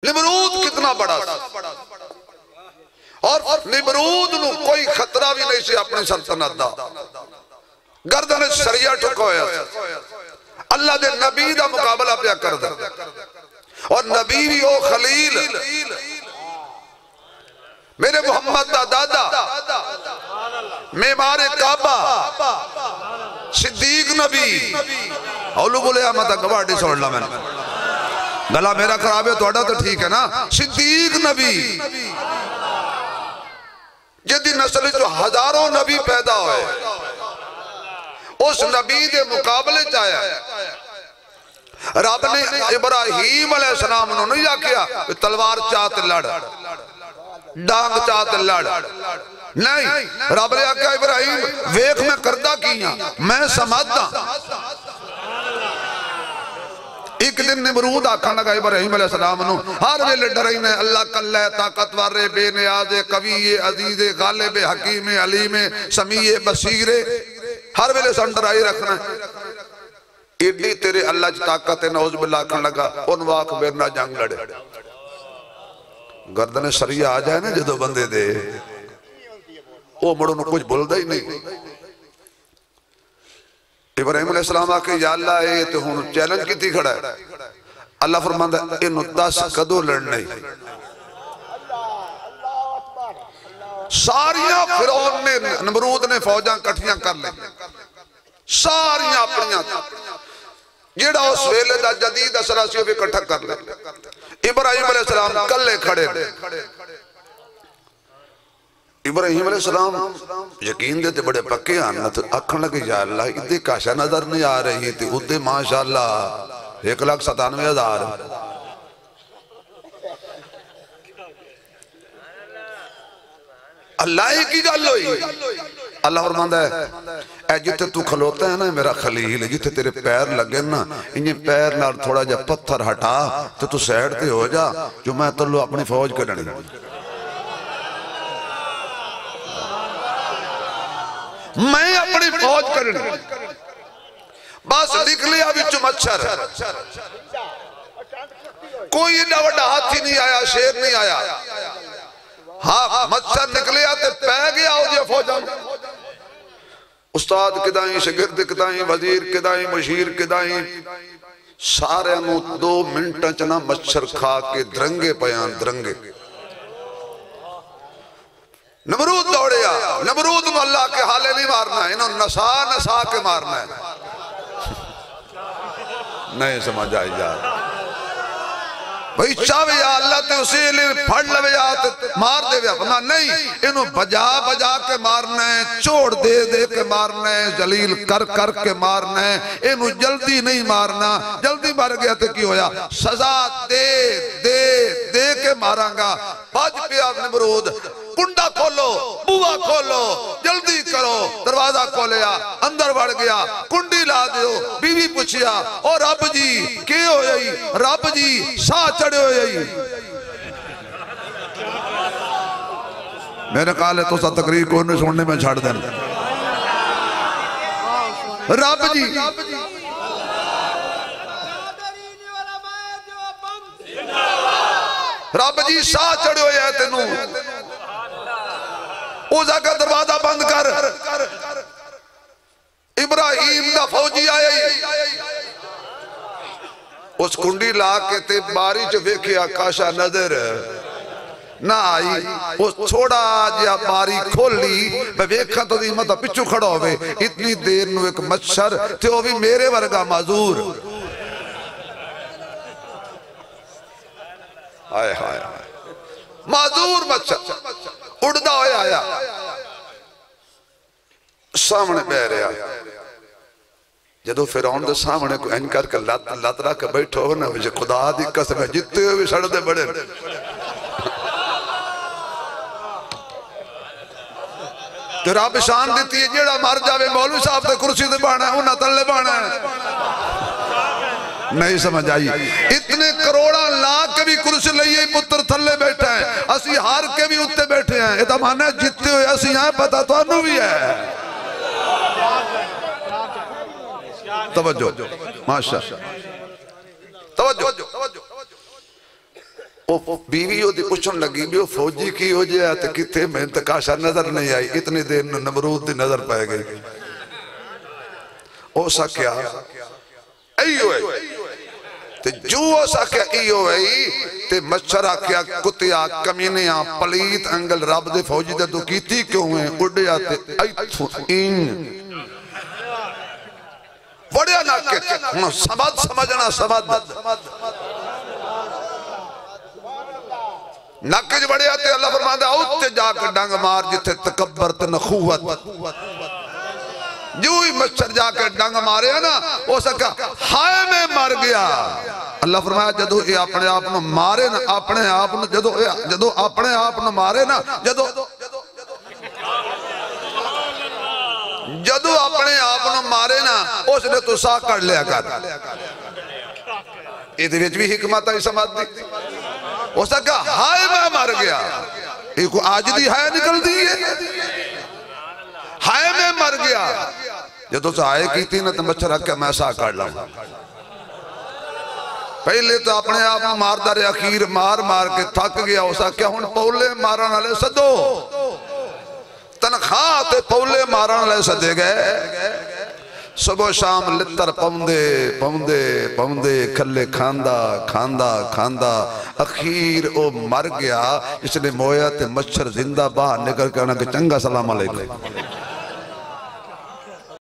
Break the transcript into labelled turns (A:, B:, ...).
A: نمرود کتنا بڑا اور نمرود نو کوئی خطرہ بھی نہیں سی اپنی سلطنت دا گردن شریعہ ٹھکویا اللہ دے نبی دا مقابلہ پیا کر دا اور نبی بھی ہو خلیل میرے محمد دا دادا معمار کعبہ صدیق نبی اولو بولے آمدہ گواڑی سوڑ لا میں گلا میرا خراب ہے توڑا تو ٹھیک ہے نا صدیق نبی جدی نسل جو ہزاروں نبی پیدا ہوئے اس نبی دے مقابلے چاہیا رب نے ابراہیم علیہ السلام انہوں نے کیا تلوار چاہتے لڑ ڈانگ چاہتے لڑ نہیں رب نے کہا ابراہیم ویک میں کردہ کیا میں سمجھتا ایک دن نمرود آکھا لگا ابراہیم علیہ السلام نو ہر ویلے ڈرائیں اللہ کلہ طاقتور بے نیاز قوی عزیز غالب حکیم علیم سمیع بصیر ہر ویلے سن ڈرائی رکھنا ایڈی تیرے اللہ کی طاقت نعوذ باللہ آکھا لگا ان واقع بیرنا جنگ لڑے گردن شریعہ آ جائے نا جدو بندے دے وہ مڑوں نے کچھ بول ہی نہیں ابراہیم علیہ السلام آکے یا اللہ اے تو ہوں چیلنج کی تھی کھڑا ہے اللہ فرماندہ انہوں 10 قدو لڑنے ساریاں فرعون نے نمرود نے فوجاں کٹھیاں کر لیں ساریاں اپنیاں جیڑا اس ویلے دا جدید اسلاسیوں بھی کٹھا کر لیں ابراہیم علیہ السلام کلے کھڑے ابراہیم علیہ السلام یقین دیتے بڑے پکے آنا تو اکھن لگے یا اللہ ادھے کاشا نظر نہیں آ رہی تھی ادھے ماشاءاللہ 1,97,000 اللہ ہی کی گل ہوئی اللہ فرماندا ہے اے جتے تو کھلوتا ہے نا میرا خلیل جتے تیرے پیر لگے نا انہیں پیر نال تھوڑا جا پتھر ہٹا تو سیڑ تے ہو جا جو میں تلو اپنی فوج کرنی میں اپنی فوج کرنی بس لکھ لیا بچو مچھر کوئی ایڈا وڈا ہاتھی نہیں آیا شیر نہیں آیا ہاں مچھر نکلیا تے پہ گیا ہو جیا فوجاں استاد کدائیں شگرد کدائیں وزیر کدائیں مشیر کدائیں سارے انہوں 2 منٹ چنا مچھر کھا کے درنگے پیان درنگے نمرود دوڑیا نمرود میں اللہ کے حالے نہیں مارنا ہے انہوں نسا کے مارنا ہے نہیں سمجھ آئی جا بھئی چاوے یا اللہ تے اسے لئے پھڑ لوے یا مار دے ویا فرما نہیں انہوں بجا کے مارنا ہے چوڑ دے کے مارنا ہے جلیل کر کے مارنا ہے انہوں جلدی نہیں مارنا جلدی مار گیا تے کی ہویا سزا دے کے مارانگا بج پیا نمرود کنڈا کھولو بوا کھولو جلدی کرو دروازہ کھولیا اندر بڑھ گیا کنڈی لا دیو بیوی پوچھیا اور رب جی کیے ہو جائی رب جی ساہ چڑے ہو جائی میرے کہا لے تو سا تقریر کو انہیں سننے میں چھاڑ دینا رب جی رب جی ساہ چڑے ہو جائے تینوں اوزہ کا دروازہ بند کر ابراہیم دا فوجی آئے اس کنڈی لا کے تے باری جو ویکھیا کاشا نظر نہ آئی وہ چھوڑا جیا باری کھول لی میں ویکھا تو دی مطا پچھو کھڑا ہوئے اتنی دیر نو ایک مچھر تھے وہ بھی میرے ورگا معذور آئے ہائے معذور مچھر اڑدا ہوئے آیا سامنے بہ رہا جدو فرعون دے سامنے کو این کر کے لات رکھ کے بیٹھو ہو نا مجھے خدا دی قسم ہے جتے ہوئے سڑ دے بڑے تو رب شان دیتی ہے جیڑا مار جاوے مولوی صاحب دے کرسی دے بانا ہے انہا تلے بانا ہے نہیں سمجھ آئی اتنے کروڑا لاکھ کے بھی کرسی لئیے پتر تھلے بیٹھے ہیں اسی ہار کے بھی اتے بیٹھے ہیں یہ مانا ہے جتے ہوئے اسی آئے پتا تو انہوں بھی ہے توجہ ماشاء توجہ بیوی ہو دی پوچھن لگی بھی وہ فوجی کی ہو جائے تو کتے میں انتقاشہ نظر نہیں آئی، اتنی دیر نمرود دی نظر پائے گئی۔ او سا کیا ایو ہے تے جو او سا کیا ایو ہے تے مچھرہ کیا کتیا کمینیاں پلیت انگل رب دے فوجی دے تو کیتی کیوں ہیں اڑیا تے ایتھو این وڑیا نہ کہ سمد سمجھنا سمد نکج بڑے آتے اللہ فرماندہ اوتے جا کر ڈنگ مار جتے تکبر تے نخوت جو ہی مچھر جا کر ڈنگ مارے ہیں نا وہ سکا ہائے میں مر گیا۔ اللہ فرمایا جدو یہ اپنے آپ نو مارے نا اپنے آپ نو جدو اپنے آپ نو مارے نا جدو اپنے آپ نو مارے نا اس نے تو سا کر لیا کر یہ دیویچ بھی حکمت ہے سمجھ دی اس نے کہا ہائے میں مر گیا، ایک کو آج دی ہائے نکل دی ہے، ہائے میں مر گیا۔ جدو سے آئے کی تھی نا تو مچھر رکھ کے میں سا کر لوں پہلے تو اپنے آپ مار دارے اخیر مار مار کے تھک گیا اسا کیا ہون پولے مارن والے سدو تنخواہ تے پولے مارن والے سدے گئے صبح شام لتر پوندے پوندے پوندے کھلے کھاندہ کھاندہ کھاندہ اخیر او مر گیا، اس نے مویا تے مچھر زندہ باہر نکل کرنا کہ چنگا سلام علیکم